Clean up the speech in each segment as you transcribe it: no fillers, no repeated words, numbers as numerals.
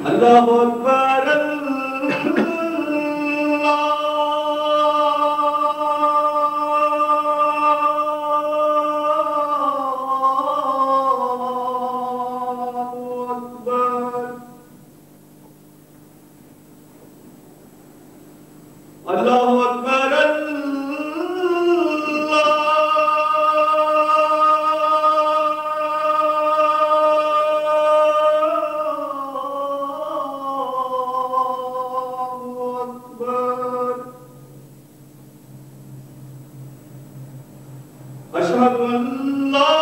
الله أكبر الله أكبر أشهد أن لا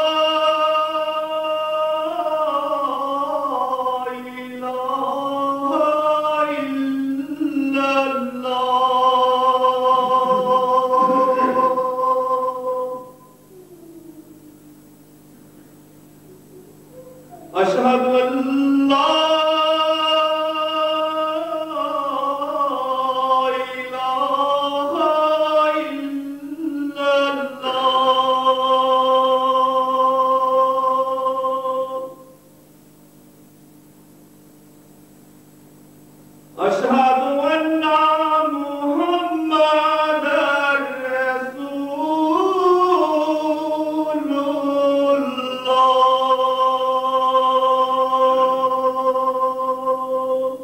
إله إلا الله أشهد أن لا إله إلا الله أشهد أن محمدًا رسول الله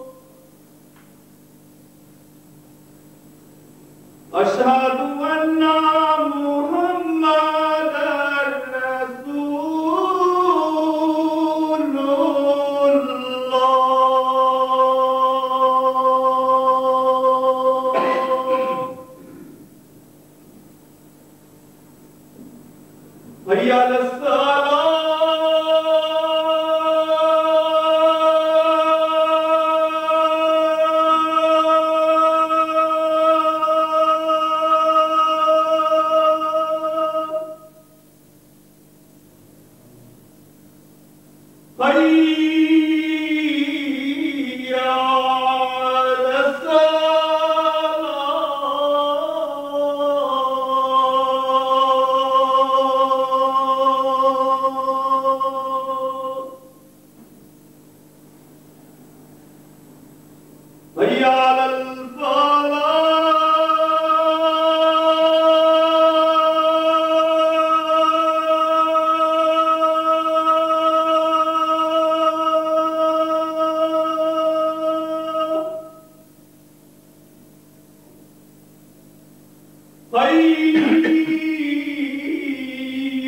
أشهد أن محمدًا رسول الله حي على حي على الصلاة حي على الفلاح حي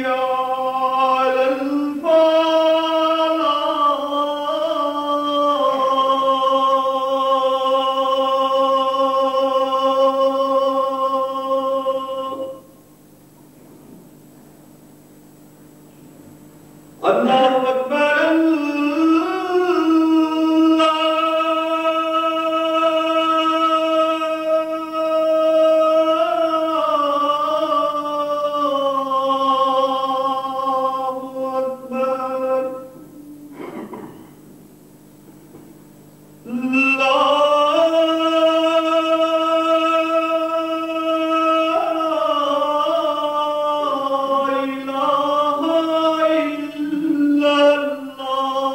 على الفلاح الله أكبر الله أكبر لا إله إلا الله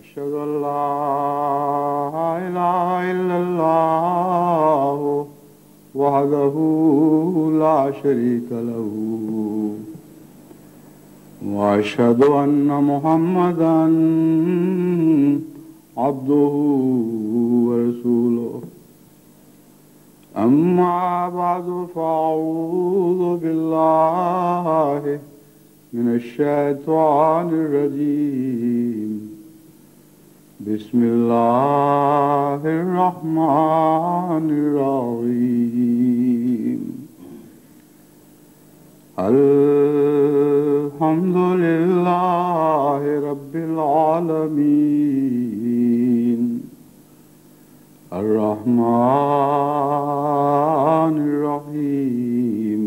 أشهد أن لا إله إلا الله وحده لا شريك له وأشهد أن محمدًا عبده ورسوله أما بعد فأعوذ بالله من الشيطان الرجيم بسم الله الرحمن الرحيم الحمد لله رب العالمين الرحمن الرحيم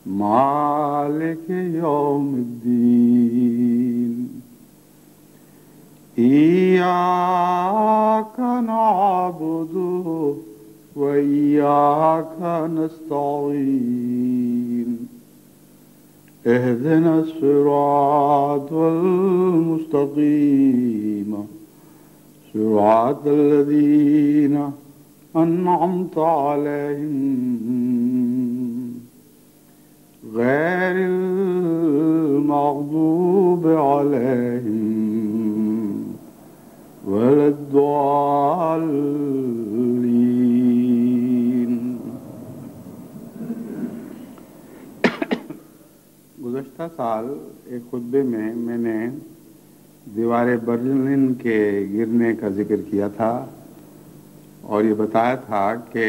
مالك يوم الدين إياك نعبد وإياك نستعين اهدنا الصراط المستقيم صراط الذين أنعمت عليهم غير المغضوب عليهم ولا الضالين۔ گزشتہ سال ایک خطبے میں نے دیوار برلن کے گرنے کا ذکر کیا تھا اور یہ بتایا تھا کہ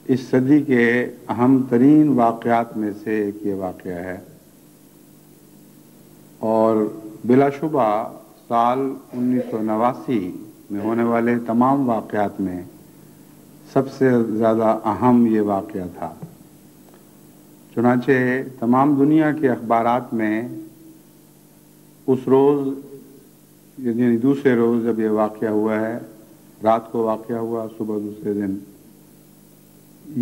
اس صدی کے اہم ترین واقعات میں سے ایک یہ واقعہ ہے، اور بلا شبہ سال 1989 میں ہونے والے تمام واقعات میں سب سے زیادہ اہم یہ واقعہ تھا۔ چنانچہ تمام دنیا کے اخبارات میں اس روز یعنی دوسرے روز جب یہ واقعہ ہوا ہے، رات کو واقعہ ہوا، صبح دوسرے دن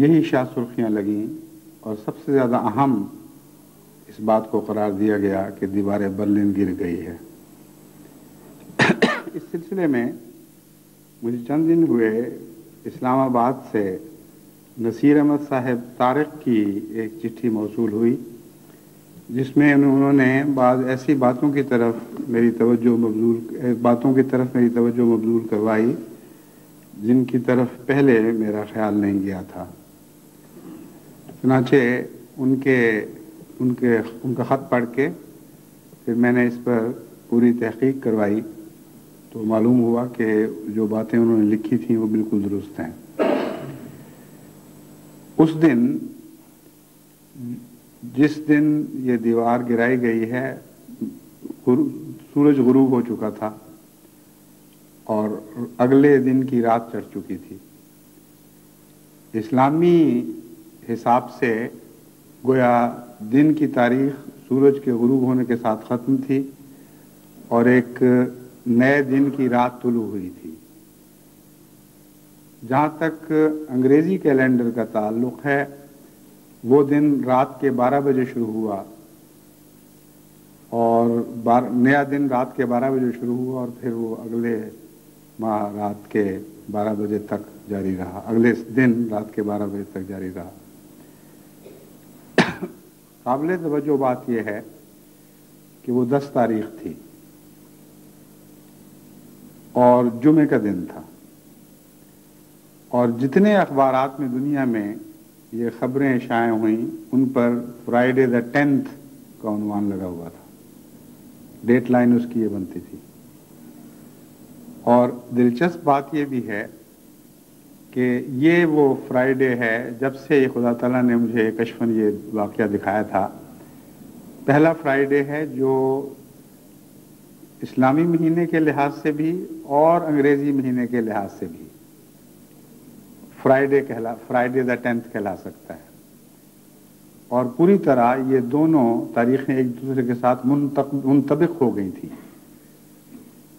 یہی شاہ سرخیاں لگیں اور سب سے زیادہ اہم اس بات کو قرار دیا گیا کہ دیوار برلن گر گئی ہے۔ اس سلسلے میں مجھے چند دن ہوئے اسلام آباد سے نصیر احمد صاحب طارق کی ایک چٹھی موصول ہوئی، جس میں انہوں نے بعض ایسی باتوں کی طرف میری توجہ مبذول کروائی جن کی طرف پہلے میرا خیال نہیں گیا تھا۔ چنانچہ ان کا خط پڑھ کے پھر میں نے اس پر پوری تحقیق کروائی تو معلوم ہوا کہ جو باتیں انہوں نے لکھی تھیں وہ بالکل درست ہیں۔ اس دن جس دن یہ دیوار گرائی گئی ہے سورج غروب ہو چکا تھا اور اگلے دن کی رات چڑھ چکی تھی۔ اسلامی حساب سے گویا دن کی تاریخ سورج کے غروب ہونے کے ساتھ ختم تھی اور ایک نئے دن کی رات طلوع ہوئی تھی۔ جہاں تک انگریزی کیلنڈر کا تعلق ہے وہ دن رات کے 12 بجے شروع ہوا اور نیا دن رات کے 12 بجے شروع ہوا اور پھر وہ اگلے ماہ رات کے 12 بجے تک جاری رہا، اگلے دن رات کے 12 بجے تک جاری رہا۔ قابل توجہ بات یہ ہے کہ وہ 10 تاریخ تھی اور جمعے کا دن تھا، اور جتنے اخبارات میں دنیا میں یہ خبریں شائع ہوئیں ان پر فرائیڈے the 10th کا عنوان لگا ہوا تھا، ڈیٹ لائن اس کی یہ بنتی تھی۔ اور دلچسپ بات یہ بھی ہے کہ یہ وہ فرائیڈے ہے جب سے خدا تعالیٰ نے مجھے کشفاً یہ واقعہ دکھایا تھا، پہلا فرائیڈے ہے جو اسلامی مہینے کے لحاظ سے بھی اور انگریزی مہینے کے لحاظ سے بھی فرائیڈے the 10th کہلا سکتا ہے، اور پوری طرح یہ دونوں تاریخیں ایک دوسرے کے ساتھ منطبق ہو گئی تھیں۔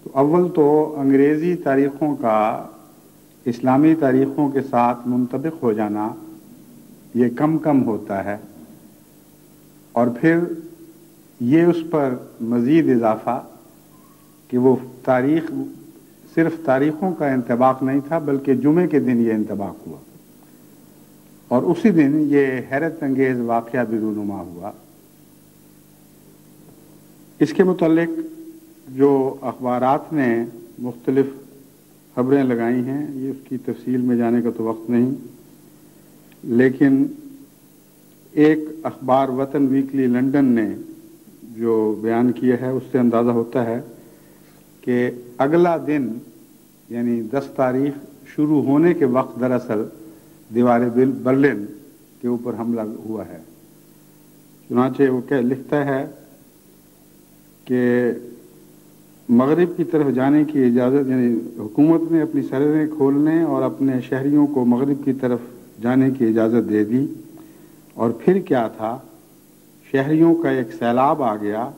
تو اول تو انگریزی تاریخوں کا اسلامی تاریخوں کے ساتھ منطبق ہو جانا یہ کم ہوتا ہے، اور پھر یہ اس پر مزید اضافہ کہ وہ تاریخ صرف تاریخوں کا انطباق نہیں تھا بلکہ جمعے کے دن یہ انطباق ہوا، اور اسی دن یہ حیرت انگیز واقعہ بھی رونما ہوا۔ اس کے متعلق جو اخبارات نے مختلف خبریں لگائی ہیں یہ اس کی تفصیل میں جانے کا تو وقت نہیں، لیکن ایک اخبار وطن ویکلی لندن نے جو بیان کیا ہے اس سے اندازہ ہوتا ہے کہ اگلا دن یعنی 10 تاریخ شروع ہونے کے وقت دراصل دیوار برلن کے اوپر حملہ ہوا ہے۔ چنانچہ وہ لکھتا ہے کہ مغرب کی طرف جانے کی اجازت یعنی حکومت نے اپنی سرحدیں کھولنے اور اپنے شہریوں کو مغرب کی طرف جانے کی اجازت دے دی، اور پھر کیا تھا، شہریوں کا ایک سیلاب آ گیا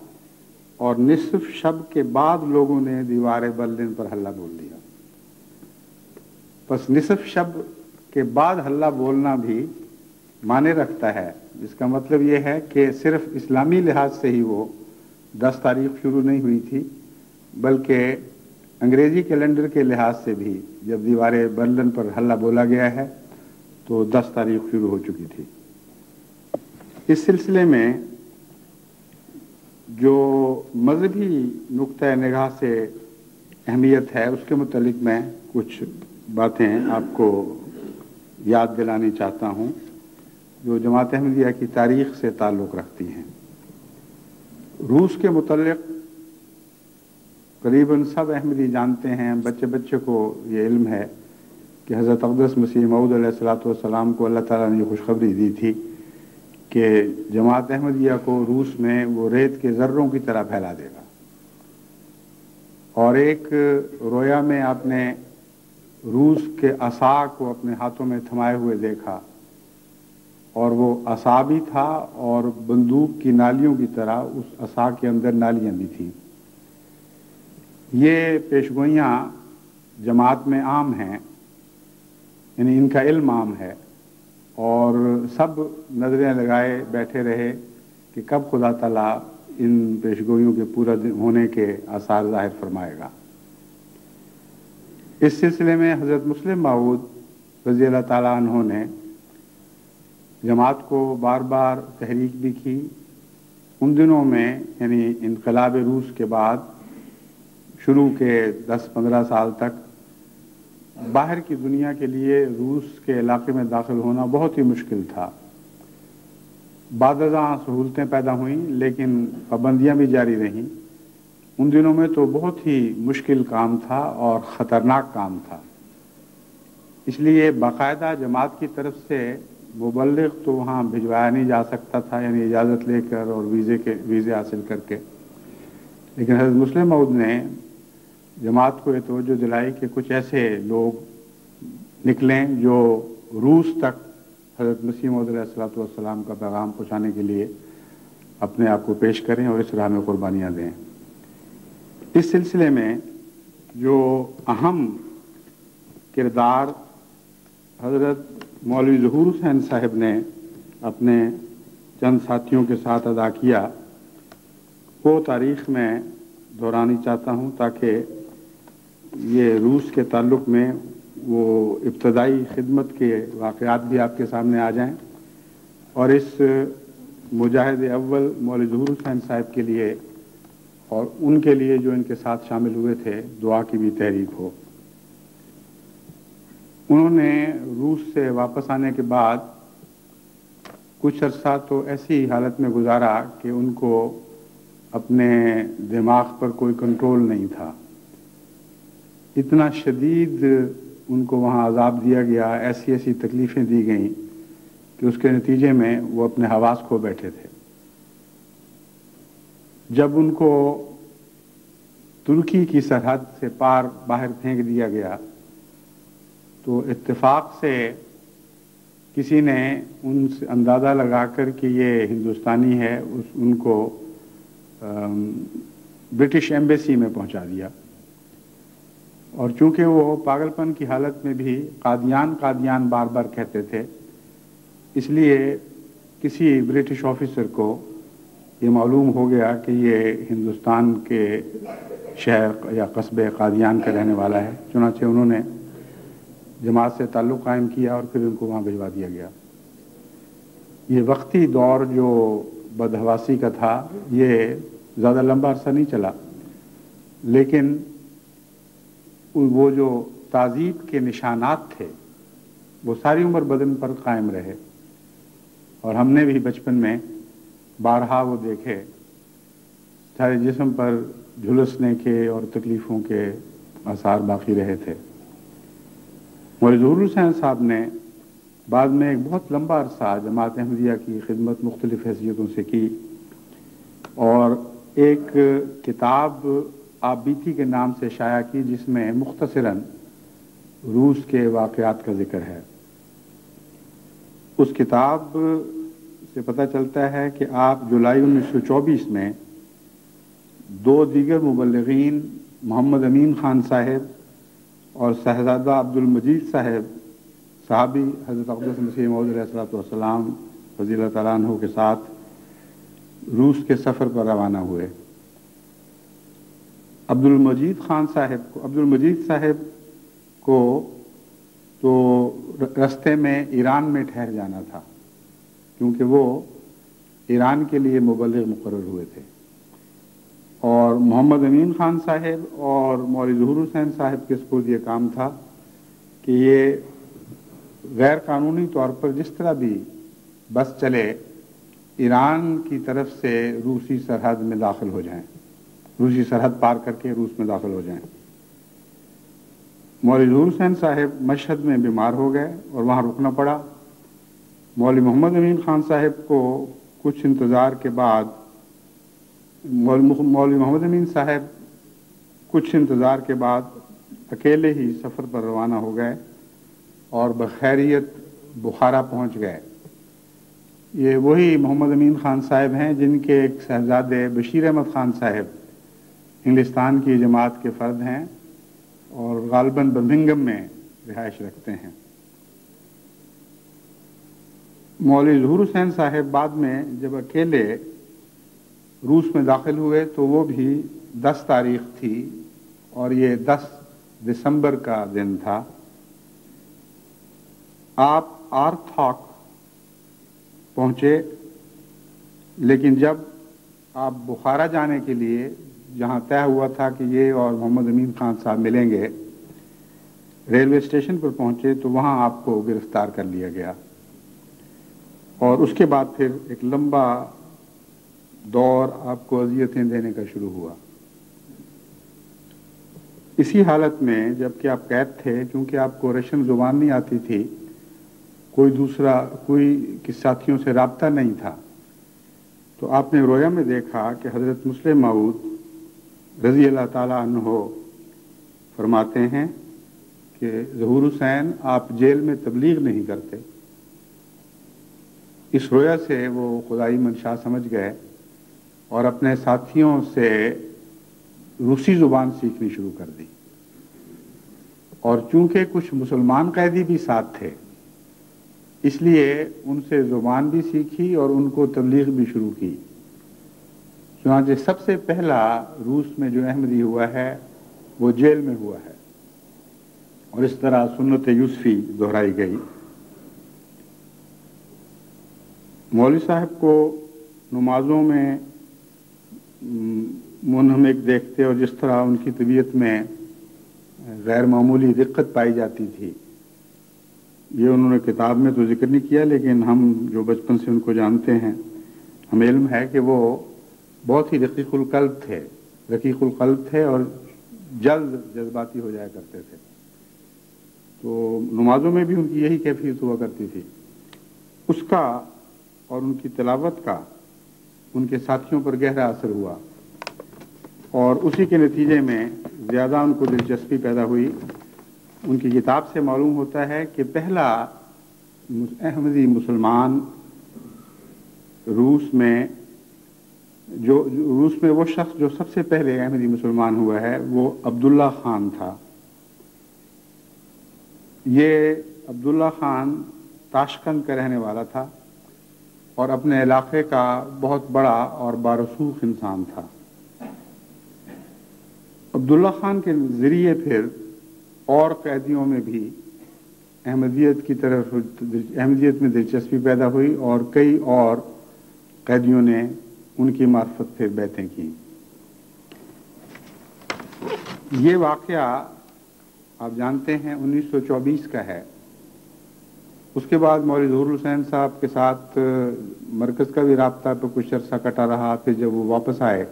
اور نصف شب کے بعد لوگوں نے دیوار برلن پر حملہ بول دیا۔ بس نصف شب کے بعد ہلہ بولنا بھی معنی رکھتا ہے، جس کا مطلب یہ ہے کہ صرف اسلامی لحاظ سے ہی وہ 10 تاریخ شروع نہیں ہوئی تھی، بلکہ انگریزی کیلنڈر کے لحاظ سے بھی جب دیوار برلن پر ہلہ بولا گیا ہے تو 10 تاریخ شروع ہو چکی تھی۔ اس سلسلے میں جو مذہبی نقطۂ نگاہ سے اہمیت ہے اس کے متعلق میں کچھ باتیں آپ کو یاد دلانی چاہتا ہوں جو جماعت احمدیہ کی تاریخ سے تعلق رکھتی ہیں۔ روس کے متعلق قریباً سب احمدی جانتے ہیں، بچے بچے کو یہ علم ہے کہ حضرت اقدس مسیح موعود علیہ الصلوۃ والسلام کو اللہ تعالیٰ نے یہ خوشخبری دی تھی کہ جماعت احمدیہ کو روس میں وہ ریت کے ذروں کی طرح پھیلا دے گا۔ اور ایک رویا میں آپ نے روس کے عصا کو اپنے ہاتھوں میں تھمائے ہوئے دیکھا، اور وہ عصا بھی تھا اور بندوق کی نالیوں کی طرح اس عصا کے اندر نالیاں بھی تھیں۔ یہ پیشگوئیاں جماعت میں عام ہیں، یعنی ان کا علم عام ہے، اور سب نظریں لگائے بیٹھے رہے کہ کب خدا تعالیٰ ان پیشگوئیوں کے پورا ہونے کے آثار ظاہر فرمائے گا۔ اس سلسلے میں حضرت مسلم موعود رضی اللہ تعالیٰ عنہ نے جماعت کو بار بار تحریک بھی کی۔ ان دنوں میں یعنی انقلاب روس کے بعد شروع کے 10-15 سال تک باہر کی دنیا کے لیے روس کے علاقے میں داخل ہونا بہت ہی مشکل تھا۔ بعد ازاں سہولتیں پیدا ہوئیں لیکن پابندیاں بھی جاری رہیں۔ ان دنوں میں تو بہت ہی مشکل کام تھا اور خطرناک کام تھا، اس لیے باقاعدہ جماعت کی طرف سے مبلغ تو وہاں بھجوایا نہیں جا سکتا تھا، یعنی اجازت لے کر اور ویزے حاصل کر کے۔ لیکن حضرت مسلم موعود نے جماعت کو یہ توجہ دلائی کہ کچھ ایسے لوگ نکلیں جو روس تک حضرت مسیح موعود علیہ الصلوۃ والسلام کا پیغام پہنچانے کے لیے اپنے آپ کو پیش کریں اور اس راہ میں قربانیاں دیں۔ اس سلسلے میں جو اہم کردار حضرت مولوی ظہور حسین صاحب نے اپنے چند ساتھیوں کے ساتھ ادا کیا وہ تاریخ میں دہرانی چاہتا ہوں تاکہ یہ روس کے تعلق میں وہ ابتدائی خدمت کے واقعات بھی آپ کے سامنے آ جائیں، اور اس مجاہد اول مولوی ظہور حسین صاحب کے لیے اور ان کے لیے جو ان کے ساتھ شامل ہوئے تھے دعا کی بھی تحریک ہو۔ انہوں نے روس سے واپس آنے کے بعد کچھ عرصہ تو ایسی حالت میں گزارا کہ ان کو اپنے دماغ پر کوئی کنٹرول نہیں تھا۔ اتنا شدید ان کو وہاں عذاب دیا گیا، ایسی ایسی تکلیفیں دی گئیں کہ اس کے نتیجے میں وہ اپنے حواس کھو بیٹھے تھے۔ جب ان کو ترکی کی سرحد سے پار باہر پھینک دیا گیا تو اتفاق سے کسی نے ان سے اندازہ لگا کر کہ یہ ہندوستانی ہے ان کو برٹش ایمبیسی میں پہنچا دیا، اور چونکہ وہ پاگل پن کی حالت میں بھی قادیان قادیان بار بار کہتے تھے، اس لیے کسی برٹش آفیسر کو یہ معلوم ہو گیا کہ یہ ہندوستان کے شہر یا قصبے قادیان کا رہنے والا ہے، چنانچہ انہوں نے جماعت سے تعلق قائم کیا اور پھر ان کو وہاں بھجوا دیا گیا۔ یہ وقتی دور جو بدحواسی کا تھا یہ زیادہ لمبا عرصہ نہیں چلا، لیکن وہ جو تعذیب کے نشانات تھے وہ ساری عمر بدن پر قائم رہے، اور ہم نے بھی بچپن میں بارہا وہ دیکھے، سارے جسم پر جھلسنے کے اور تکلیفوں کے آثار باقی رہے تھے۔ مولوی ظہور حسین صاحب نے بعد میں ایک بہت لمبا عرصہ جماعت احمدیہ کی خدمت مختلف حیثیتوں سے کی، اور ایک کتاب آپ بیتی کے نام سے شائع کی جس میں مختصراً روس کے واقعات کا ذکر ہے۔ اس کتاب سے پتہ چلتا ہے کہ آپ جولائی 1924 میں 2 دیگر مبلغین محمد امین خان صاحب اور صاحبزادہ عبد المجید صاحب صحابی حضرت اقدس مسیح موعود علیہ الصلوۃ والسلام رضی اللہ تعالیٰ عنہ کے ساتھ روس کے سفر پر روانہ ہوئے۔ عبد المجید صاحب کو تو رستے میں ایران میں ٹھہر جانا تھا، کیونکہ وہ ایران کے لیے مبلغ مقرر ہوئے تھے، اور محمد امین خان صاحب اور مولوی ظہور حسین صاحب کے سپرد یہ کام تھا کہ یہ غیر قانونی طور پر جس طرح بھی بس چلے ایران کی طرف سے روسی سرحد میں داخل ہو جائیں، روسی سرحد پار کر کے روس میں داخل ہو جائیں۔ مولوی ظہور حسین صاحب مشہد میں بیمار ہو گئے اور وہاں رکنا پڑا۔ مولوی محمد امین خان صاحب کو کچھ انتظار کے بعد مولوی محمد امین صاحب کچھ انتظار کے بعد اکیلے ہی سفر پر روانہ ہو گئے اور بخیریت بخارا پہنچ گئے۔ یہ وہی محمد امین خان صاحب ہیں جن کے ایک صاحبزادے بشیر احمد خان صاحب انگلستان کی جماعت کے فرد ہیں اور غالباً برمنگھم میں رہائش رکھتے ہیں۔ مولوی ظہور حسین صاحب بعد میں جب اکیلے روس میں داخل ہوئے تو وہ بھی 10 تاریخ تھی اور یہ 10 دسمبر کا دن تھا۔ آپ آرتھاک پہنچے، لیکن جب آپ بخارا جانے کے لیے جہاں طے ہوا تھا کہ یہ اور محمد امین خان صاحب ملیں گے، ریلوے اسٹیشن پر پہنچے تو وہاں آپ کو گرفتار کر لیا گیا، اور اس کے بعد پھر ایک لمبا دور آپ کو اذیتیں دینے کا شروع ہوا۔ اسی حالت میں جبکہ آپ قید تھے، کیونکہ آپ کو رشین زبان نہیں آتی تھی، کوئی ساتھیوں سے رابطہ نہیں تھا، تو آپ نے رویا میں دیکھا کہ حضرت مسلم موعود رضی اللہ تعالیٰ عنہ فرماتے ہیں کہ ظہور حسین آپ جیل میں تبلیغ نہیں کرتے۔ اس رویا سے وہ خدائی منشا سمجھ گئے اور اپنے ساتھیوں سے روسی زبان سیکھنی شروع کر دی، اور چونکہ کچھ مسلمان قیدی بھی ساتھ تھے اس لیے ان سے زبان بھی سیکھی اور ان کو تبلیغ بھی شروع کی۔ چنانچہ سب سے پہلا روس میں جو احمدی ہوا ہے وہ جیل میں ہوا ہے، اور اس طرح سنت یوسفی دہرائی گئی۔ مولوی صاحب کو نمازوں میں منہمک دیکھتے اور جس طرح ان کی طبیعت میں غیر معمولی دقت پائی جاتی تھی، یہ انہوں نے کتاب میں تو ذکر نہیں کیا، لیکن ہم جو بچپن سے ان کو جانتے ہیں ہمیں علم ہے کہ وہ بہت ہی رقیق القلب تھے اور جلد جذباتی ہو جایا کرتے تھے، تو نمازوں میں بھی ان کی یہی کیفیت ہوا کرتی تھی۔ اس کا اور ان کی تلاوت کا ان کے ساتھیوں پر گہرا اثر ہوا، اور اسی کے نتیجے میں زیادہ ان کو دلچسپی پیدا ہوئی۔ ان کی کتاب سے معلوم ہوتا ہے کہ پہلا احمدی مسلمان روس میں وہ شخص جو سب سے پہلے احمدی مسلمان ہوا ہے وہ عبداللہ خان تھا۔ یہ عبداللہ خان تاشقند کا رہنے والا تھا اور اپنے علاقے کا بہت بڑا اور بارسوخ انسان تھا۔ عبداللہ خان کے ذریعے پھر اور قیدیوں میں بھی احمدیت میں دلچسپی پیدا ہوئی، اور کئی اور قیدیوں نے ان کی معرفت سے بیعتیں کی۔ یہ واقعہ آپ جانتے ہیں 1924 کا ہے۔ اس کے بعد مولوی ظہور حسین صاحب کے ساتھ مرکز کا بھی رابطہ پہ کچھ عرصہ کٹا رہا۔ پھر جب وہ واپس آئے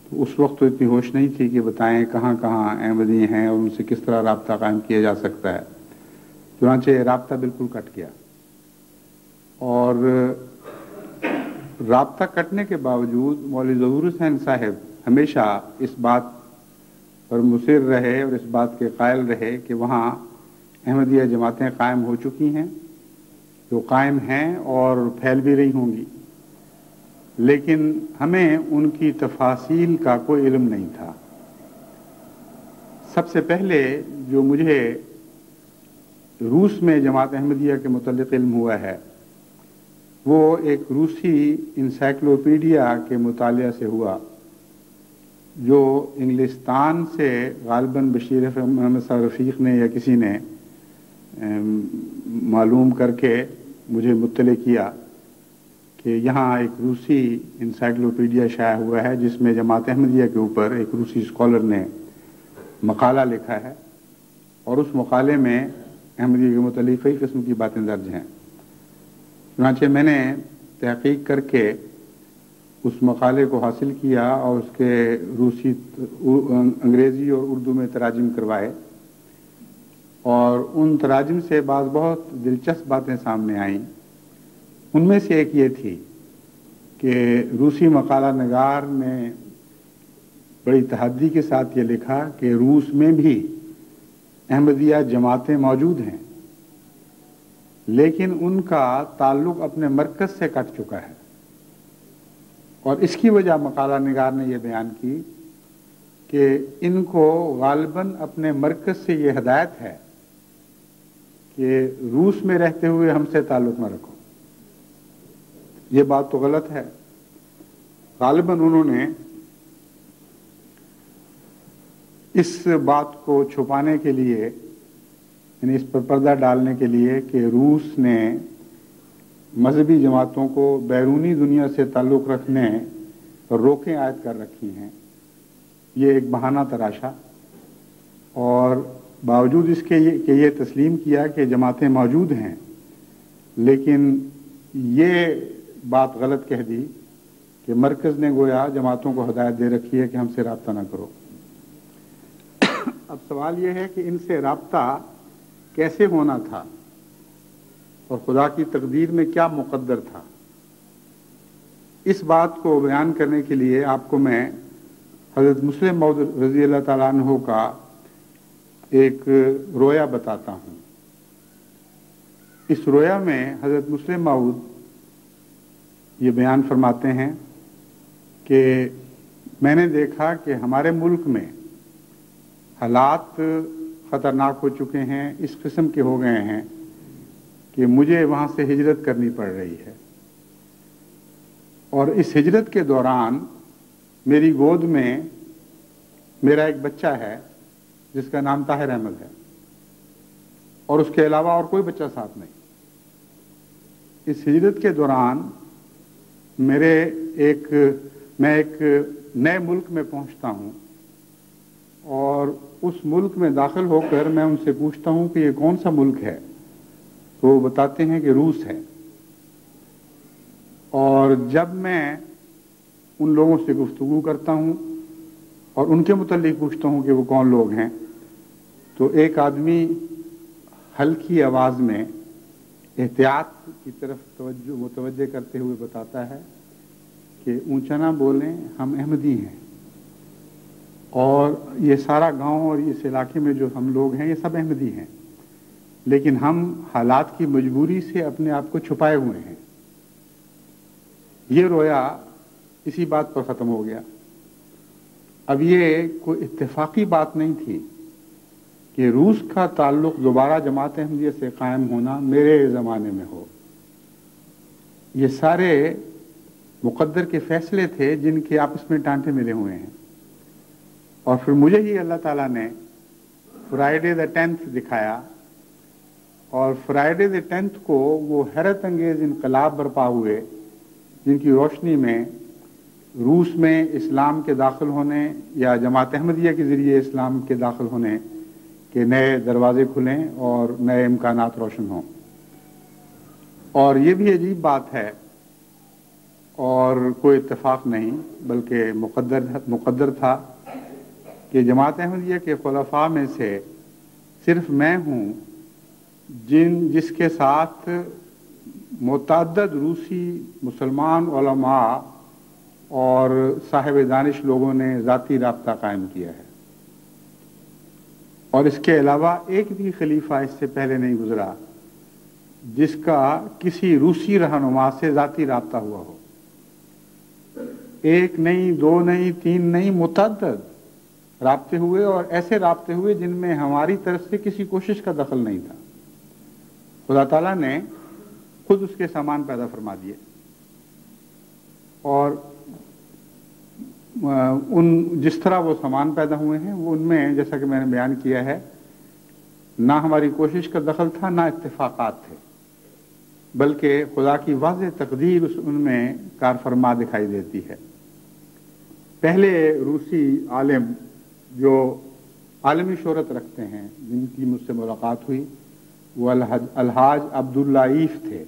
تو اس وقت تو اتنی ہوش نہیں تھی کہ بتائیں کہاں کہاں احمدی ہیں اور ان سے کس طرح رابطہ قائم کیا جا سکتا ہے، چنانچہ رابطہ بالکل کٹ گیا۔ اور رابطہ کٹنے کے باوجود مولوی ظہور حسین صاحب ہمیشہ اس بات پر مصر رہے اور اس بات کے قائل رہے کہ وہاں احمدیہ جماعتیں قائم ہو چکی ہیں، جو قائم ہیں اور پھیل بھی رہی ہوں گی، لیکن ہمیں ان کی تفاصیل کا کوئی علم نہیں تھا۔ سب سے پہلے جو مجھے روس میں جماعت احمدیہ کے متعلق علم ہوا ہے وہ ایک روسی انسائکلوپیڈیا کے مطالعہ سے ہوا جو انگلستان سے غالباً بشیر محمد صاحب رفیق نے یا کسی نے معلوم کر کے مجھے مطلع کیا کہ یہاں ایک روسی انسائکلوپیڈیا شائع ہوا ہے جس میں جماعت احمدیہ کے اوپر ایک روسی اسکالر نے مقالہ لکھا ہے اور اس مقالے میں احمدیہ کے متعلق کئی قسم کی باتیں درج ہیں۔ چنانچہ میں نے تحقیق کر کے اس مقالے کو حاصل کیا اور اس کے روسی، انگریزی اور اردو میں تراجم کروائے، اور ان تراجم سے بعض بہت دلچسپ باتیں سامنے آئیں۔ ان میں سے ایک یہ تھی کہ روسی مقالہ نگار نے بڑی تحدی کے ساتھ یہ لکھا کہ روس میں بھی احمدیہ جماعتیں موجود ہیں لیکن ان کا تعلق اپنے مرکز سے کٹ چکا ہے، اور اس کی وجہ مقالہ نگار نے یہ بیان کی کہ ان کو غالباً اپنے مرکز سے یہ ہدایت ہے کہ روس میں رہتے ہوئے ہم سے تعلق نہ رکھو۔ یہ بات تو غلط ہے۔ غالباً انہوں نے اس بات کو چھپانے کے لیے، یعنی اس پر پردہ ڈالنے کے لیے کہ روس نے مذہبی جماعتوں کو بیرونی دنیا سے تعلق رکھنے پر روکیں عائد کر رکھی ہیں، یہ ایک بہانہ تراشا، اور باوجود اس کے کہ یہ تسلیم کیا کہ جماعتیں موجود ہیں، لیکن یہ بات غلط کہہ دی کہ مرکز نے گویا جماعتوں کو ہدایت دے رکھی ہے کہ ہم سے رابطہ نہ کرو۔ اب سوال یہ ہے کہ ان سے رابطہ کیسے ہونا تھا اور خدا کی تقدیر میں کیا مقدر تھا؟ اس بات کو بیان کرنے کے لیے آپ کو میں حضرت مسلم موعود رضی اللہ تعالیٰ عنہ کا ایک رویا بتاتا ہوں۔ اس رویا میں حضرت مسلم موعود یہ بیان فرماتے ہیں کہ میں نے دیکھا کہ ہمارے ملک میں حالات خطرناک ہو چکے ہیں، اس قسم کے ہو گئے ہیں کہ مجھے وہاں سے ہجرت کرنی پڑ رہی ہے، اور اس ہجرت کے دوران میری گود میں میرا ایک بچہ ہے جس کا نام طاہر احمد ہے، اور اس کے علاوہ اور کوئی بچہ ساتھ نہیں۔ اس ہجرت کے دوران میں ایک نئے ملک میں پہنچتا ہوں، اور اس ملک میں داخل ہو کر میں ان سے پوچھتا ہوں کہ یہ کون سا ملک ہے، تو وہ بتاتے ہیں کہ روس ہے۔ اور جب میں ان لوگوں سے گفتگو کرتا ہوں اور ان کے متعلق پوچھتا ہوں کہ وہ کون لوگ ہیں، تو ایک آدمی ہلکی آواز میں احتیاط کی طرف متوجہ کرتے ہوئے بتاتا ہے کہ اونچا نہ بولیں، ہم احمدی ہیں، اور یہ سارا گاؤں اور اس علاقے میں جو ہم لوگ ہیں یہ سب احمدی ہیں، لیکن ہم حالات کی مجبوری سے اپنے آپ کو چھپائے ہوئے ہیں۔ یہ رویا اسی بات پر ختم ہو گیا۔ اب یہ کوئی اتفاقی بات نہیں تھی کہ روس کا تعلق دوبارہ جماعت احمدیہ سے قائم ہونا میرے زمانے میں ہو۔ یہ سارے مقدر کے فیصلے تھے جن کے آپس میں ٹانٹے ملے ہوئے ہیں، اور پھر مجھے ہی اللہ تعالیٰ نے فرائیڈے the 10th دکھایا، اور فرائیڈے the 10th کو وہ حیرت انگیز انقلاب برپا ہوئے جن کی روشنی میں روس میں اسلام کے داخل ہونے یا جماعت احمدیہ کے ذریعے اسلام کے داخل ہونے کے نئے دروازے کھلیں اور نئے امکانات روشن ہوں۔ اور یہ بھی عجیب بات ہے اور کوئی اتفاق نہیں بلکہ مقدر تھا کہ جماعت احمدیہ کے خلفاء میں سے صرف میں ہوں جس کے ساتھ متعدد روسی مسلمان علماء اور صاحب دانش لوگوں نے ذاتی رابطہ قائم کیا ہے، اور اس کے علاوہ ایک بھی خلیفہ اس سے پہلے نہیں گزرا جس کا کسی روسی رہنما سے ذاتی رابطہ ہوا ہو۔ ایک نہیں، دو نہیں، تین نہیں، متعدد رابطے ہوئے، اور ایسے رابطے ہوئے جن میں ہماری طرف سے کسی کوشش کا دخل نہیں تھا۔ خدا تعالیٰ نے خود اس کے سامان پیدا فرما دیے، اور جس طرح وہ سامان پیدا ہوئے ہیں وہ ان میں جیسا کہ میں نے بیان کیا ہے نہ ہماری کوشش کا دخل تھا نہ اتفاقات تھے، بلکہ خدا کی واضح تقدیر ان میں کار فرما دکھائی دیتی ہے۔ پہلے روسی عالم جو عالمی شہرت رکھتے ہیں جن کی مجھ سے ملاقات ہوئی وہ الحاج عبداللائیف تھے۔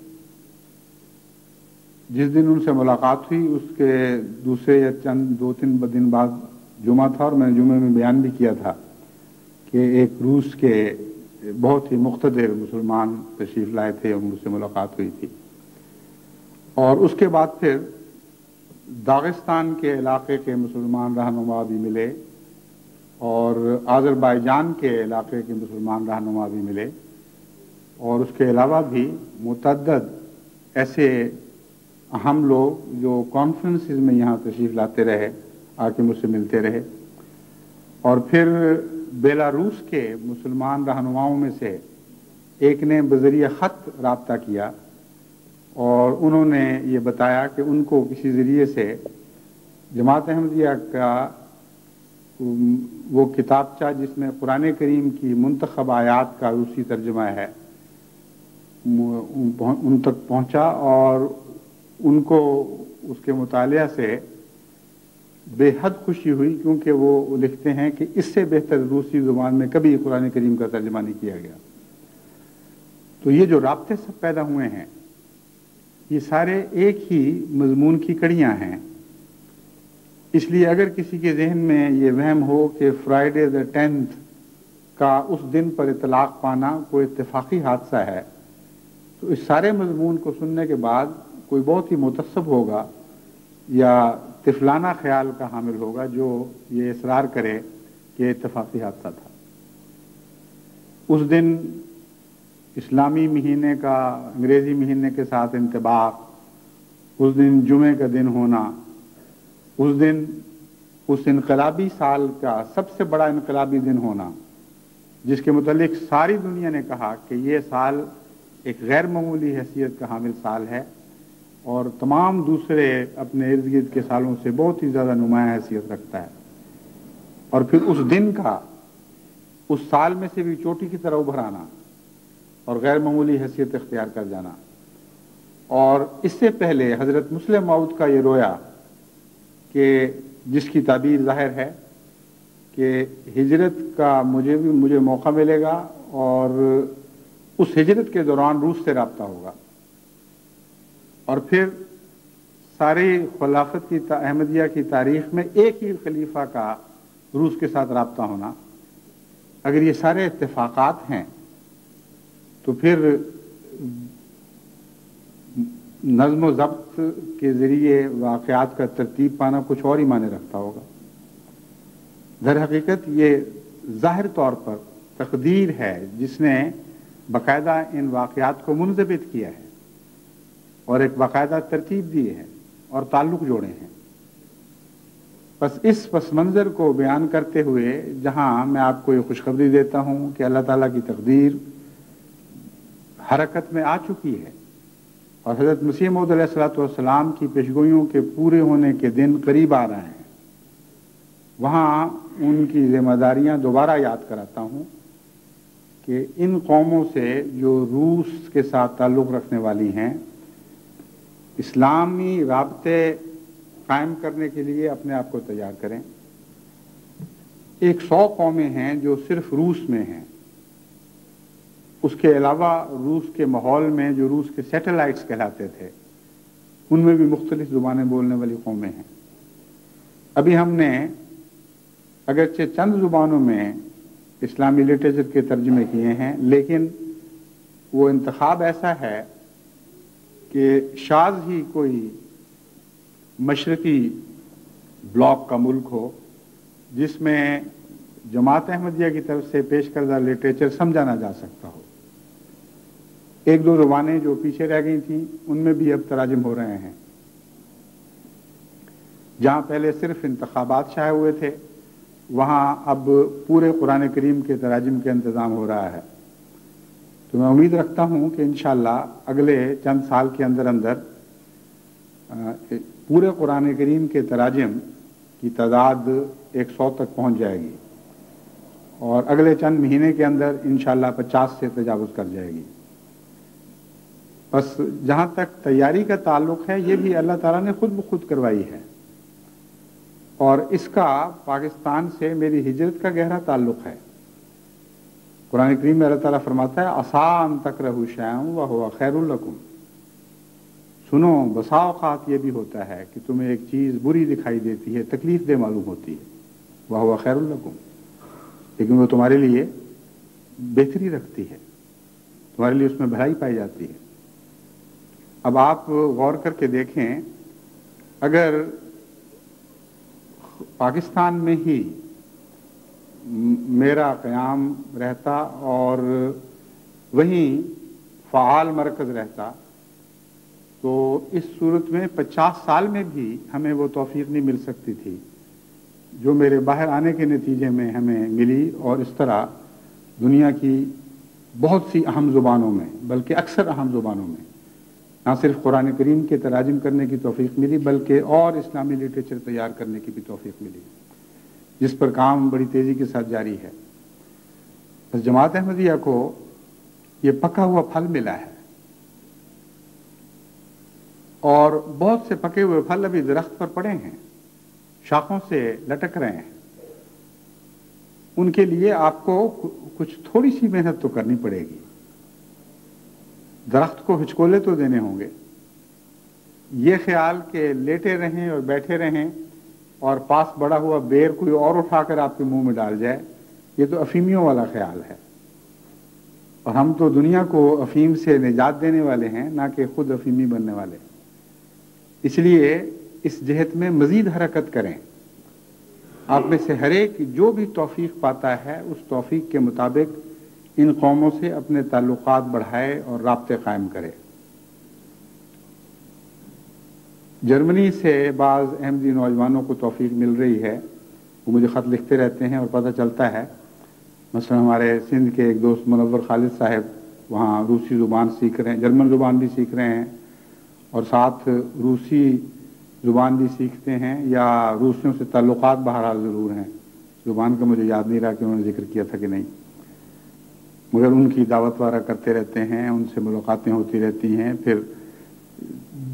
جس دن ان سے ملاقات ہوئی اس کے دوسرے یا دو تین دن بعد جمعہ تھا، اور میں نے جمعے میں بیان بھی کیا تھا کہ ایک روس کے بہت ہی مقتدر مسلمان تشریف لائے تھے اور مجھ سے ملاقات ہوئی تھی۔ اور اس کے بعد پھر داغستان کے علاقے کے مسلمان رہنما بھی ملے، اور آذربائیجان کے علاقے کے مسلمان رہنما بھی ملے، اور اس کے علاوہ بھی متعدد ایسے اہم لوگ جو کانفرنسز میں یہاں تشریف لاتے رہے، آ کے مجھ سے ملتے رہے۔ اور پھر بیلاروس کے مسلمان رہنماؤں میں سے ایک نے بذریعہ خط رابطہ کیا، اور انہوں نے یہ بتایا کہ ان کو کسی ذریعے سے جماعت احمدیہ کا وہ کتابچہ جس میں قرآن کریم کی منتخب آیات کا روسی ترجمہ ہے ان تک پہنچا، اور ان کو اس کے مطالعہ سے بے حد خوشی ہوئی، کیونکہ وہ لکھتے ہیں کہ اس سے بہتر روسی زبان میں کبھی قرآن کریم کا ترجمہ نہیں کیا گیا۔ تو یہ جو رابطے سب پیدا ہوئے ہیں یہ سارے ایک ہی مضمون کی کڑیاں ہیں۔ اس لیے اگر کسی کے ذہن میں یہ وہم ہو کہ فرائیڈے the 10th کا اس دن پر اطلاق پانا کوئی اتفاقی حادثہ ہے، تو اس سارے مضمون کو سننے کے بعد کوئی بہت ہی متعصب ہوگا یا طفلانہ خیال کا حامل ہوگا جو یہ اصرار کرے کہ اتفاقی حادثہ تھا۔ اس دن اسلامی مہینے کا انگریزی مہینے کے ساتھ انطباق، اس دن جمعے کا دن ہونا، اس دن اس انقلابی سال کا سب سے بڑا انقلابی دن ہونا، جس کے متعلق ساری دنیا نے کہا کہ یہ سال ایک غیر معمولی حیثیت کا حامل سال ہے، اور تمام دوسرے اپنے ارد گرد کے سالوں سے بہت ہی زیادہ نمایاں حیثیت رکھتا ہے، اور پھر اس دن کا اس سال میں سے بھی چوٹی کی طرح ابھر آنا اور غیر معمولی حیثیت اختیار کر جانا۔ اور اس سے پہلے حضرت مسلم موعود کا یہ رویا کہ جس کی تعبیر ظاہر ہے کہ ہجرت کا مجھے موقع ملے گا، اور اس ہجرت کے دوران روس سے رابطہ ہوگا، اور پھر ساری خلافت کی احمدیہ کی تاریخ میں ایک ہی خلیفہ کا روس کے ساتھ رابطہ ہونا۔ اگر یہ سارے اتفاقات ہیں تو پھر نظم و ضبط کے ذریعے واقعات کا ترتیب پانا کچھ اور ہی معنی رکھتا ہوگا۔ در حقیقت یہ ظاہر طور پر تقدیر ہے جس نے باقاعدہ ان واقعات کو منضبط کیا ہے اور ایک باقاعدہ ترتیب دی ہے اور تعلق جوڑے ہیں۔ بس اس پس منظر کو بیان کرتے ہوئے جہاں میں آپ کو یہ خوشخبری دیتا ہوں کہ اللہ تعالیٰ کی تقدیر حرکت میں آ چکی ہے، اور حضرت مسیح موعود علیہ الصلوۃ والسلام کی پیشگوئیوں کے پورے ہونے کے دن قریب آ رہے ہیں، وہاں ان کی ذمہ داریاں دوبارہ یاد کراتا ہوں کہ ان قوموں سے جو روس کے ساتھ تعلق رکھنے والی ہیں، اسلامی رابطے قائم کرنے کے لیے اپنے آپ کو تیار کریں۔ 100 قومیں ہیں جو صرف روس میں ہیں، اس کے علاوہ روس کے ماحول میں جو روس کے سیٹلائٹس کہلاتے تھے ان میں بھی مختلف زبانیں بولنے والی قومیں ہیں۔ ابھی ہم نے اگرچہ چند زبانوں میں اسلامی لٹریچر کے ترجمے کیے ہیں، لیکن وہ انتخاب ایسا ہے کہ شاذ ہی کوئی مشرقی بلاک کا ملک ہو جس میں جماعت احمدیہ کی طرف سے پیش کردہ لٹریچر سمجھا نہ جا سکتا ہو۔ 1-2 زبانیں جو پیچھے رہ گئی تھیں ان میں بھی اب تراجم ہو رہے ہیں۔ جہاں پہلے صرف انتخابات شائع ہوئے تھے وہاں اب پورے قرآن کریم کے تراجم کا انتظام ہو رہا ہے. تو میں امید رکھتا ہوں کہ انشاءاللہ اگلے چند سال کے اندر اندر پورے قرآن کریم کے تراجم کی تعداد 100 تک پہنچ جائے گی اور اگلے چند مہینے کے اندر انشاءاللہ 50 سے تجاوز کر جائے گی. بس جہاں تک تیاری کا تعلق ہے یہ بھی اللہ تعالیٰ نے خود بخود کروائی ہے اور اس کا پاکستان سے میری ہجرت کا گہرا تعلق ہے. قرآن کریم میں اللہ تعالیٰ فرماتا ہے عَسَىٰ أَن تَكْرَهُوا شَيْئًا وَهُوَ خَيْرٌ لَكُمْ. سنو بسا اوقات یہ بھی ہوتا ہے کہ تمہیں ایک چیز بری دکھائی دیتی ہے، تکلیف دہ معلوم ہوتی ہے، وَهُوَ خَيْرٌ لَكُمْ، لیکن وہ تمہارے لیے بہتری رکھتی ہے، تمہارے لیے اس میں بھلائی پائی جاتی ہے. اب آپ غور کر کے دیکھیں، اگر پاکستان میں ہی میرا قیام رہتا اور وہیں فعال مرکز رہتا تو اس صورت میں 50 سال میں بھی ہمیں وہ توفیق نہیں مل سکتی تھی جو میرے باہر آنے کے نتیجے میں ہمیں ملی. اور اس طرح دنیا کی بہت سی اہم زبانوں میں، بلکہ اکثر اہم زبانوں میں نہ صرف قرآن کریم کے تراجم کرنے کی توفیق ملی بلکہ اور اسلامی لٹریچر تیار کرنے کی بھی توفیق ملی، جس پر کام بڑی تیزی کے ساتھ جاری ہے. بس جماعت احمدیہ کو یہ پکا ہوا پھل ملا ہے اور بہت سے پکے ہوئے پھل ابھی درخت پر پڑے ہیں، شاخوں سے لٹک رہے ہیں. ان کے لیے آپ کو کچھ تھوڑی سی محنت تو کرنی پڑے گی. درخت کو ہچکولے تو دینے ہوں گے. یہ خیال کہ لیٹے رہیں اور بیٹھے رہیں اور پاس بڑا ہوا بیر کوئی اور اٹھا کر آپ کے منہ میں ڈال جائے، یہ تو افیمیوں والا خیال ہے. اور ہم تو دنیا کو افیم سے نجات دینے والے ہیں، نہ کہ خود افیمی بننے والے. اس لیے اس جہت میں مزید حرکت کریں. آپ میں سے ہر ایک جو بھی توفیق پاتا ہے اس توفیق کے مطابق ان قوموں سے اپنے تعلقات بڑھائے اور رابطے قائم کرے. جرمنی سے بعض احمدی نوجوانوں کو توفیق مل رہی ہے، وہ مجھے خط لکھتے رہتے ہیں اور پتہ چلتا ہے. مثلا ہمارے سندھ کے ایک دوست منور خالد صاحب وہاں روسی زبان سیکھ رہے ہیں، جرمن زبان بھی سیکھ رہے ہیں اور ساتھ روسی زبان بھی سیکھتے ہیں، یا روسیوں سے تعلقات بہرحال ضرور ہیں. زبان کا مجھے یاد نہیں رہا کہ انہوں نے ذکر کیا تھا کہ نہیں، مگر ان کی دعوت وارہ کرتے رہتے ہیں، ان سے ملاقاتیں ہوتی رہتی ہیں. پھر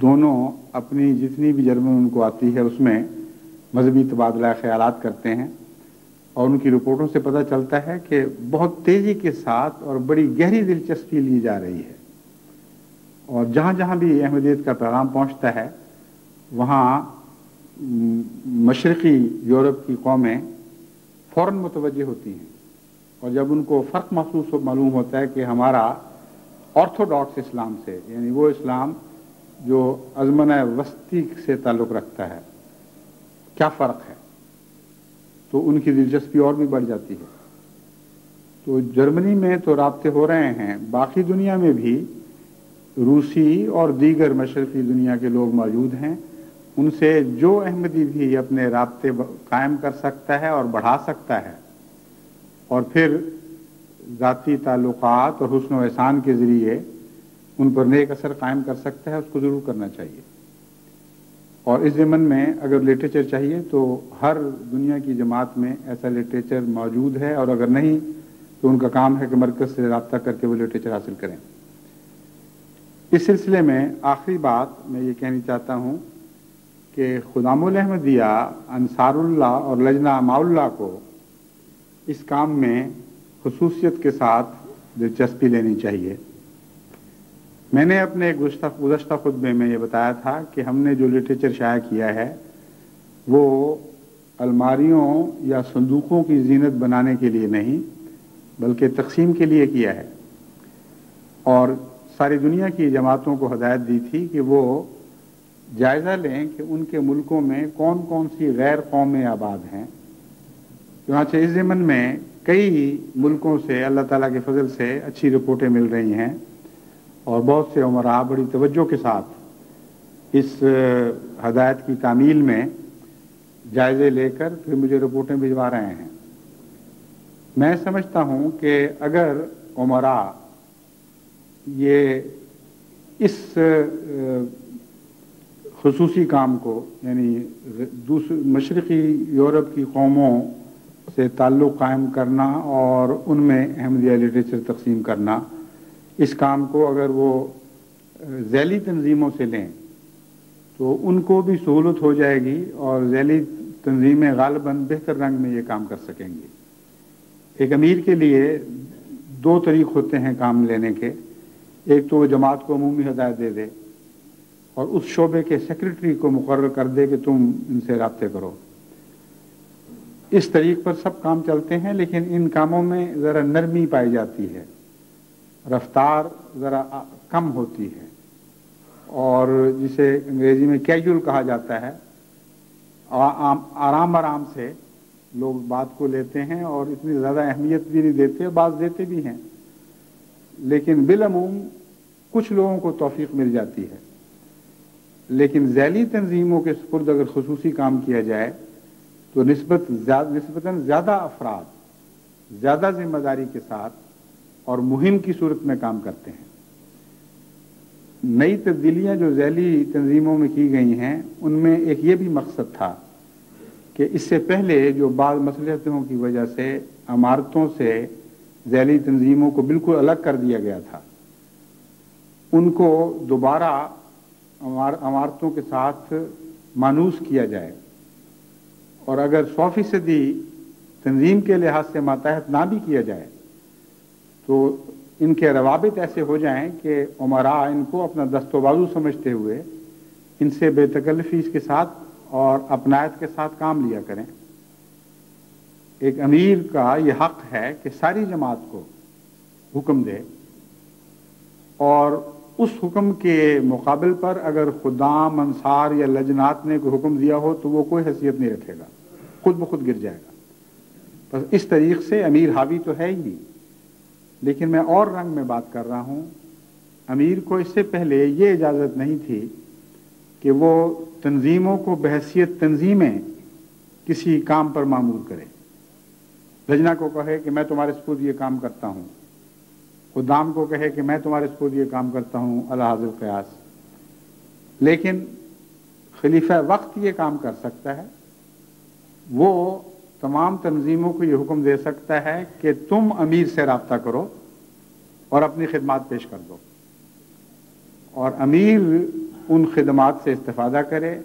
دونوں اپنی جتنی بھی جرمن ان کو آتی ہے اس میں مذہبی تبادلہ خیالات کرتے ہیں اور ان کی رپورٹوں سے پتہ چلتا ہے کہ بہت تیزی کے ساتھ اور بڑی گہری دلچسپی لی جا رہی ہے. اور جہاں جہاں بھی احمدیت کا پیغام پہنچتا ہے وہاں مشرقی یورپ کی قومیں فوراً متوجہ ہوتی ہیں اور جب ان کو فرق محسوس معلوم ہوتا ہے کہ ہمارا آرتھوڈاکس اسلام سے، یعنی وہ اسلام جو ازمنہ وسطی سے تعلق رکھتا ہے، کیا فرق ہے، تو ان کی دلچسپی اور بھی بڑھ جاتی ہے. تو جرمنی میں تو رابطے ہو رہے ہیں، باقی دنیا میں بھی روسی اور دیگر مشرقی دنیا کے لوگ موجود ہیں. ان سے جو احمدی بھی اپنے رابطے قائم کر سکتا ہے اور بڑھا سکتا ہے اور پھر ذاتی تعلقات اور حسن و احسان کے ذریعے ان پر نیک اثر قائم کر سکتا ہے، اس کو ضرور کرنا چاہیے. اور اس ضمن میں اگر لٹریچر چاہیے تو ہر دنیا کی جماعت میں ایسا لٹریچر موجود ہے، اور اگر نہیں تو ان کا کام ہے کہ مرکز سے رابطہ کر کے وہ لٹریچر حاصل کریں. اس سلسلے میں آخری بات میں یہ کہنی چاہتا ہوں کہ خدام الاحمدیہ، انصار اللہ اور لجنہ مع اللہ کو اس کام میں خصوصیت کے ساتھ دلچسپی لینی چاہیے. میں نے اپنے گزشتہ خطبے میں یہ بتایا تھا کہ ہم نے جو لٹریچر شائع کیا ہے وہ الماریوں یا صندوقوں کی زینت بنانے کے لیے نہیں بلکہ تقسیم کے لیے کیا ہے، اور ساری دنیا کی جماعتوں کو ہدایت دی تھی کہ وہ جائزہ لیں کہ ان کے ملکوں میں کون کون سی غیر قومیں آباد ہیں. چنانچہ اس ضمن میں کئی ملکوں سے اللہ تعالیٰ کے فضل سے اچھی رپورٹیں مل رہی ہیں اور بہت سے عمراء بڑی توجہ کے ساتھ اس ہدایت کی تعمیل میں جائزے لے کر پھر مجھے رپورٹیں بھجوا رہے ہیں۔ میں سمجھتا ہوں کہ اگر عمرا یہ اس خصوصی کام کو، یعنی مشرقی یورپ کی قوموں سے تعلق قائم کرنا اور ان میں احمدیہ لٹریچر تقسیم کرنا، اس کام کو اگر وہ ذیلی تنظیموں سے لیں تو ان کو بھی سہولت ہو جائے گی اور ذیلی تنظیمیں غالباً بہتر رنگ میں یہ کام کر سکیں گی۔ ایک امیر کے لیے دو طریق ہوتے ہیں کام لینے کے، ایک تو وہ جماعت کو عمومی ہدایت دے دے اور اس شعبے کے سیکرٹری کو مقرر کر دے کہ تم ان سے رابطے کرو۔ اس طریق پر سب کام چلتے ہیں، لیکن ان کاموں میں ذرا نرمی پائی جاتی ہے، رفتار ذرا کم ہوتی ہے، اور جسے انگریزی میں کیجول کہا جاتا ہے، آرام آرام سے لوگ بات کو لیتے ہیں اور اتنی زیادہ اہمیت بھی نہیں دیتے، بعض دیتے بھی ہیں، لیکن بالعموم کچھ لوگوں کو توفیق مل جاتی ہے۔ لیکن ذیلی تنظیموں کے سپرد اگر خصوصی کام کیا جائے تو نسبتاً زیادہ افراد زیادہ ذمہ داری کے ساتھ اور مہم کی صورت میں کام کرتے ہیں۔ نئی تبدیلیاں جو ذیلی تنظیموں میں کی گئی ہیں ان میں ایک یہ بھی مقصد تھا کہ اس سے پہلے جو بعض مصلحتوں کی وجہ سے عمارتوں سے ذیلی تنظیموں کو بالکل الگ کر دیا گیا تھا، ان کو دوبارہ عمارتوں کے ساتھ مانوس کیا جائے، اور اگر 100% تنظیم کے لحاظ سے ماتحت نہ بھی کیا جائے تو ان کے روابط ایسے ہو جائیں کہ عمراء ان کو اپنا دست و بازو سمجھتے ہوئے ان سے بے تکلفی کے ساتھ اور اپنائیت کے ساتھ کام لیا کریں۔ ایک امیر کا یہ حق ہے کہ ساری جماعت کو حکم دے، اور اس حکم کے مقابل پر اگر خدام، انصار یا لجنات نے کوئی حکم دیا ہو تو وہ کوئی حیثیت نہیں رکھے گا، خود بخود گر جائے گا۔ بس اس طریق سے امیر حاوی تو ہے ہی، لیکن میں اور رنگ میں بات کر رہا ہوں، امیر کو اس سے پہلے یہ اجازت نہیں تھی کہ وہ تنظیموں کو بحیثیت تنظیمیں کسی کام پر معمور کرے، لجنہ کو کہے کہ میں تمہارے سپرد یہ کام کرتا ہوں، خدام کو کہے کہ میں تمہارے سپرد یہ کام کرتا ہوں علی حاضر قیاس۔ لیکن خلیفہ وقت یہ کام کر سکتا ہے، وہ تمام تنظیموں کو یہ حکم دے سکتا ہے کہ تم امیر سے رابطہ کرو اور اپنی خدمات پیش کر دو، اور امیر ان خدمات سے استفادہ کرے،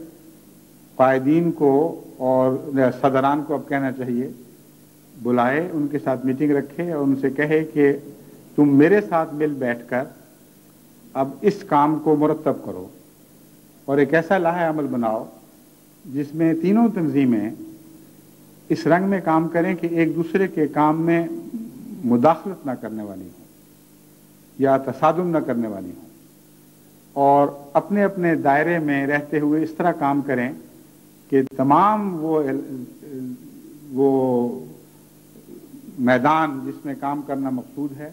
قائدین کو اور صدران کو اب کہنا چاہیے بلائے، ان کے ساتھ میٹنگ رکھے اور ان سے کہے کہ تم میرے ساتھ مل بیٹھ کر اب اس کام کو مرتب کرو اور ایک ایسا لائحہ عمل بناؤ جس میں تینوں تنظیمیں اس رنگ میں کام کریں کہ ایک دوسرے کے کام میں مداخلت نہ کرنے والی ہوں یا تصادم نہ کرنے والی ہوں، اور اپنے اپنے دائرے میں رہتے ہوئے اس طرح کام کریں کہ تمام وہ میدان جس میں کام کرنا مقصود ہے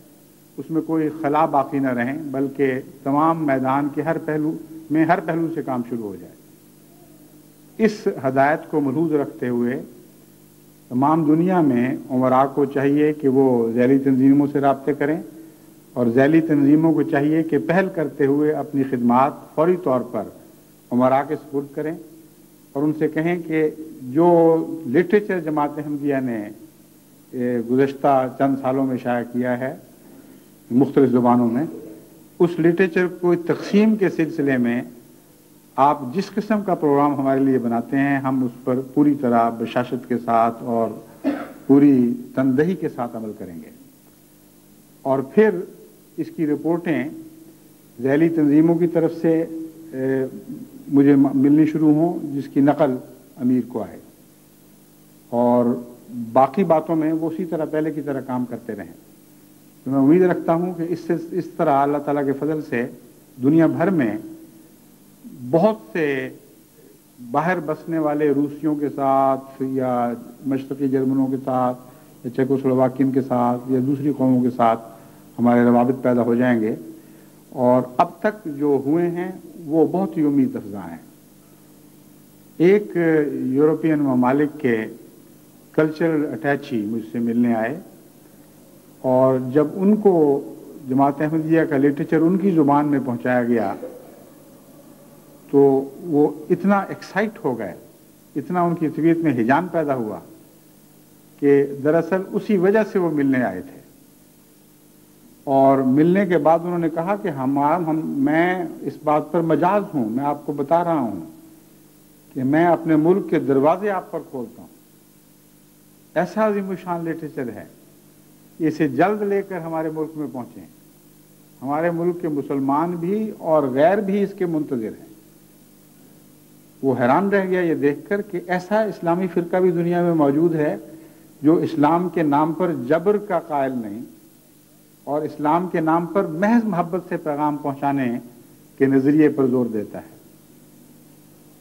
اس میں کوئی خلا باقی نہ رہیں، بلکہ تمام میدان کے ہر پہلو سے کام شروع ہو جائے۔ اس ہدایت کو ملحوظ رکھتے ہوئے تمام دنیا میں عمراء کو چاہیے کہ وہ ذیلی تنظیموں سے رابطے کریں، اور ذیلی تنظیموں کو چاہیے کہ پہل کرتے ہوئے اپنی خدمات فوری طور پر عمراء کے سپرد کریں، اور ان سے کہیں کہ جو لٹریچر جماعت احمدیہ نے گزشتہ چند سالوں میں شائع کیا ہے مختلف زبانوں میں، اس لٹریچر کو تقسیم کے سلسلے میں آپ جس قسم کا پروگرام ہمارے لیے بناتے ہیں ہم اس پر پوری طرح بشاشت کے ساتھ اور پوری تندہی کے ساتھ عمل کریں گے، اور پھر اس کی رپورٹیں ذیلی تنظیموں کی طرف سے مجھے ملنی شروع ہوں جس کی نقل امیر کو آئے، اور باقی باتوں میں وہ اسی طرح پہلے کی طرح کام کرتے رہیں۔ تو میں امید رکھتا ہوں کہ اس طرح اللہ تعالیٰ کے فضل سے دنیا بھر میں بہت سے باہر بسنے والے روسیوں کے ساتھ یا مشرقی جرمنوں کے ساتھ یا چیکوسلوواکین کے ساتھ یا دوسری قوموں کے ساتھ ہمارے روابط پیدا ہو جائیں گے، اور اب تک جو ہوئے ہیں وہ بہت ہی امید افزا ہیں۔ ایک یورپین ممالک کے کلچرل اٹیچی مجھ سے ملنے آئے، اور جب ان کو جماعت احمدیہ کا لٹریچر ان کی زبان میں پہنچایا گیا تو وہ اتنا ایکسائٹ ہو گئے، اتنا ان کی طبیعت میں ہیجان پیدا ہوا کہ دراصل اسی وجہ سے وہ ملنے آئے تھے۔ اور ملنے کے بعد انہوں نے کہا کہ میں اس بات پر مجاز ہوں، میں آپ کو بتا رہا ہوں کہ میں اپنے ملک کے دروازے آپ پر کھولتا ہوں۔ ایسا عظیم الشان لٹریچر ہے، اسے جلد لے کر ہمارے ملک میں پہنچیں۔ ہمارے ملک کے مسلمان بھی اور غیر بھی اس کے منتظر ہیں۔ وہ حیران رہ گیا یہ دیکھ کر کہ ایسا اسلامی فرقہ بھی دنیا میں موجود ہے جو اسلام کے نام پر جبر کا قائل نہیں اور اسلام کے نام پر محض محبت سے پیغام پہنچانے کے نظریے پر زور دیتا ہے۔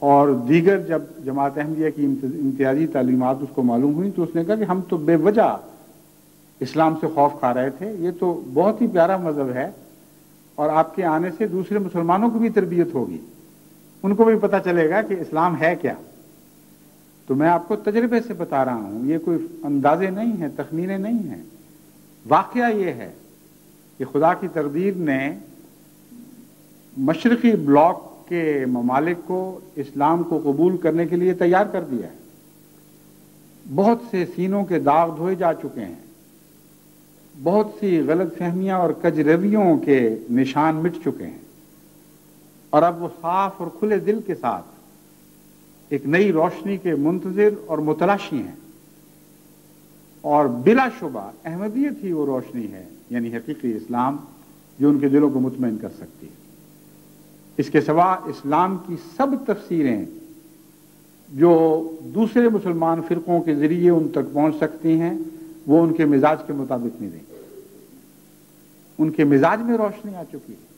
اور دیگر جب جماعت احمدیہ کی امتیازی تعلیمات اس کو معلوم ہوئی تو اس نے کہا کہ ہم تو بے وجہ اسلام سے خوف کھا رہے تھے، یہ تو بہت ہی پیارا مذہب ہے اور آپ کے آنے سے دوسرے مسلمانوں کو بھی تربیت ہوگی، ان کو بھی پتہ چلے گا کہ اسلام ہے کیا۔ تو میں آپ کو تجربے سے بتا رہا ہوں، یہ کوئی اندازے نہیں ہیں، تخمینے نہیں ہیں، واقعہ یہ ہے کہ خدا کی تقدیر نے مشرقی بلاک کے ممالک کو اسلام کو قبول کرنے کے لیے تیار کر دیا ہے۔ بہت سے سینوں کے داغ دھوئے جا چکے ہیں، بہت سی غلط فہمیاں اور کجرویوں کے نشان مٹ چکے ہیں، اور اب وہ صاف اور کھلے دل کے ساتھ ایک نئی روشنی کے منتظر اور متلاشی ہیں، اور بلا شبہ احمدیت ہی وہ روشنی ہے، یعنی حقیقی اسلام، جو ان کے دلوں کو مطمئن کر سکتی ہے۔ اس کے سوا اسلام کی سب تفسیریں جو دوسرے مسلمان فرقوں کے ذریعے ان تک پہنچ سکتی ہیں وہ ان کے مزاج کے مطابق نہیں رہیں۔ ان کے مزاج میں روشنی آ چکی ہے،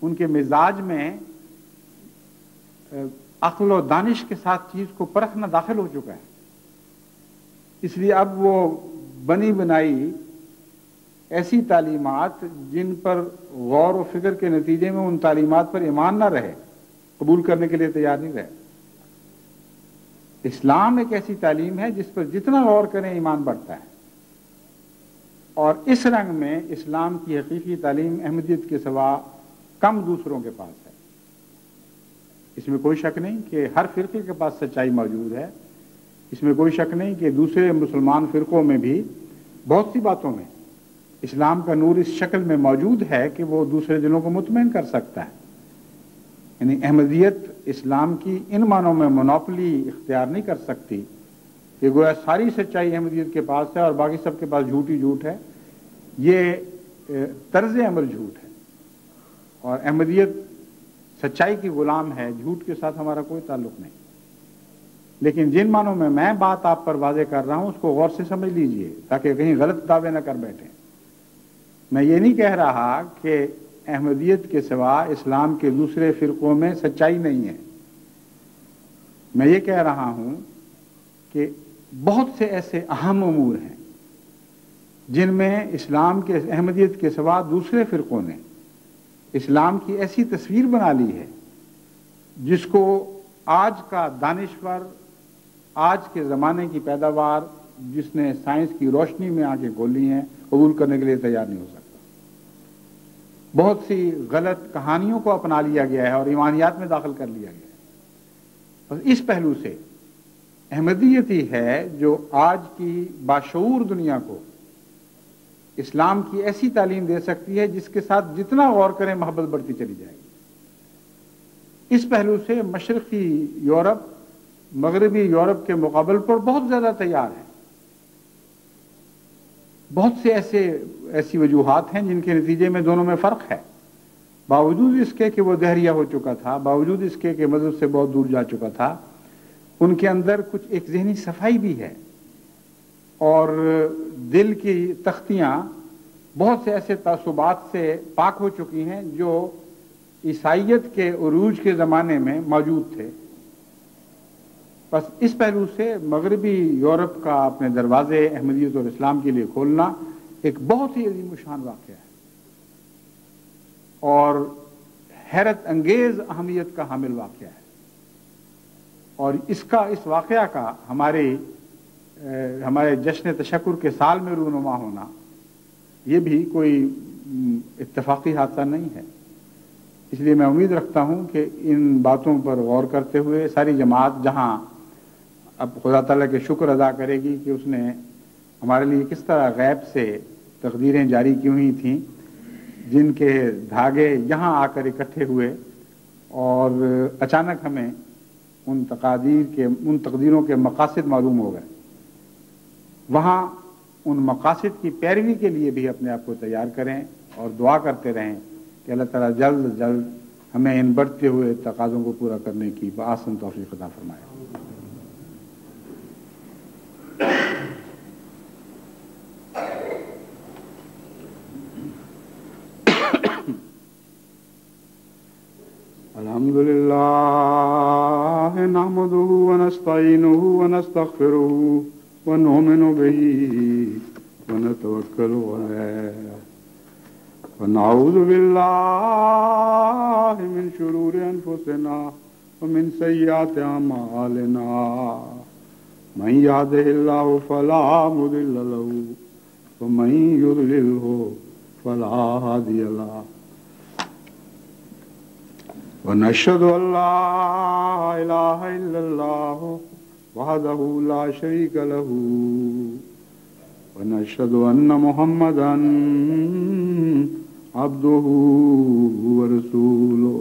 ان کے مزاج میں عقل و دانش کے ساتھ چیز کو پرکھنا داخل ہو چکا ہے۔ اس لیے اب وہ بنی بنائی ایسی تعلیمات جن پر غور و فکر کے نتیجے میں ان تعلیمات پر ایمان نہ رہے، قبول کرنے کے لیے تیار نہیں رہے۔ اسلام ایک ایسی تعلیم ہے جس پر جتنا غور کریں ایمان بڑھتا ہے، اور اس رنگ میں اسلام کی حقیقی تعلیم احمدیت کے سوا کم دوسروں کے پاس ہے۔ اس میں کوئی شک نہیں کہ ہر فرقے کے پاس سچائی موجود ہے، اس میں کوئی شک نہیں کہ دوسرے مسلمان فرقوں میں بھی بہت سی باتوں میں اسلام کا نور اس شکل میں موجود ہے کہ وہ دوسرے دلوں کو مطمئن کر سکتا ہے۔ یعنی احمدیت اسلام کی ان معنوں میں مونوپلی اختیار نہیں کر سکتی کہ گویا ساری سچائی احمدیت کے پاس ہے اور باقی سب کے پاس جھوٹ ہی جھوٹ ہے۔ یہ طرز عمل جھوٹ ہے، اور احمدیت سچائی کی غلام ہے، جھوٹ کے ساتھ ہمارا کوئی تعلق نہیں۔ لیکن جن معنوں میں بات آپ پر واضح کر رہا ہوں اس کو غور سے سمجھ لیجئے تاکہ کہیں غلط دعوے نہ کر بیٹھیں۔ میں یہ نہیں کہہ رہا کہ احمدیت کے سوا اسلام کے دوسرے فرقوں میں سچائی نہیں ہے، میں یہ کہہ رہا ہوں کہ بہت سے ایسے اہم امور ہیں جن میں اسلام کے احمدیت کے سوا دوسرے فرقوں نے اسلام کی ایسی تصویر بنا لی ہے جس کو آج کا دانشور، آج کے زمانے کی پیداوار جس نے سائنس کی روشنی میں آنکھیں کھولی ہیں، قبول کرنے کے لیے تیار نہیں ہو سکتا۔ بہت سی غلط کہانیوں کو اپنا لیا گیا ہے اور ایمانیات میں داخل کر لیا گیا ہے۔ بس اس پہلو سے احمدیت ہی ہے جو آج کی باشعور دنیا کو اسلام کی ایسی تعلیم دے سکتی ہے جس کے ساتھ جتنا غور کریں محبت بڑھتی چلی جائے گی۔ اس پہلو سے مشرقی یورپ مغربی یورپ کے مقابل پر بہت زیادہ تیار ہے۔ بہت سے ایسی وجوہات ہیں جن کے نتیجے میں دونوں میں فرق ہے، باوجود اس کے کہ وہ دہریہ ہو چکا تھا، باوجود اس کے کہ مذہب سے بہت دور جا چکا تھا، ان کے اندر کچھ ایک ذہنی صفائی بھی ہے، اور دل کی تختیاں بہت سے ایسے تعصبات سے پاک ہو چکی ہیں جو عیسائیت کے عروج کے زمانے میں موجود تھے۔ بس اس پہلو سے مغربی یورپ کا اپنے دروازے احمدیت اور اسلام کے لیے کھولنا ایک بہت ہی عظیم الشان واقعہ ہے اور حیرت انگیز اہمیت کا حامل واقعہ ہے۔ اور اس واقعہ کا ہمارے جشن تشکر کے سال میں رونما ہونا یہ بھی کوئی اتفاقی حادثہ نہیں ہے۔ اس لیے میں امید رکھتا ہوں کہ ان باتوں پر غور کرتے ہوئے ساری جماعت جہاں اب خدا تعالیٰ کے شکر ادا کرے گی کہ اس نے ہمارے لیے کس طرح غیب سے تقدیریں جاری کی ہوئی تھیں، جن کے دھاگے یہاں آ کر اکٹھے ہوئے اور اچانک ہمیں ان تقدیروں کے مقاصد معلوم ہو گئے، وہاں ان مقاصد کی پیروی کے لیے بھی اپنے آپ کو تیار کریں اور دعا کرتے رہیں کہ اللہ تعالیٰ جلد از جلد ہمیں ان بڑھتے ہوئے تقاضوں کو پورا کرنے کی بآسن توفیق عطا فرمائے۔ الحمد لله نحمده ونستعينه ونستغفره ونؤمن به ونتوكل عليه ونعوذ بالله من شرور أنفسنا ومن سيئات أعمالنا من يهده الله فلا مضل له ومن يضلله فلا هادي له ونشهد أن لا إله إلا الله وحده لا شريك له ونشهد أن محمدا عبده ورسوله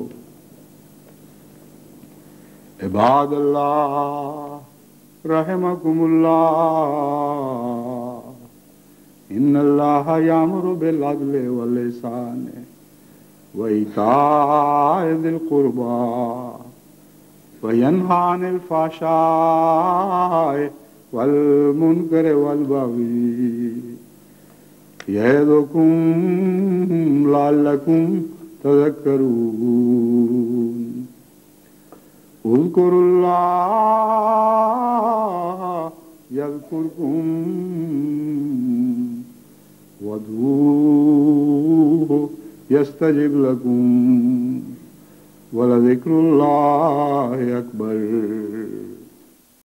عباد الله رحمكم الله إن الله يأمر بالعدل والإحسان وإيتاء ذي القربى وينهى عن الفحشاء والمنكر والبغي يعظكم لعلكم تذكرون اذكروا الله يذكركم وادعوه يستجب لكم ولذكر الله أكبر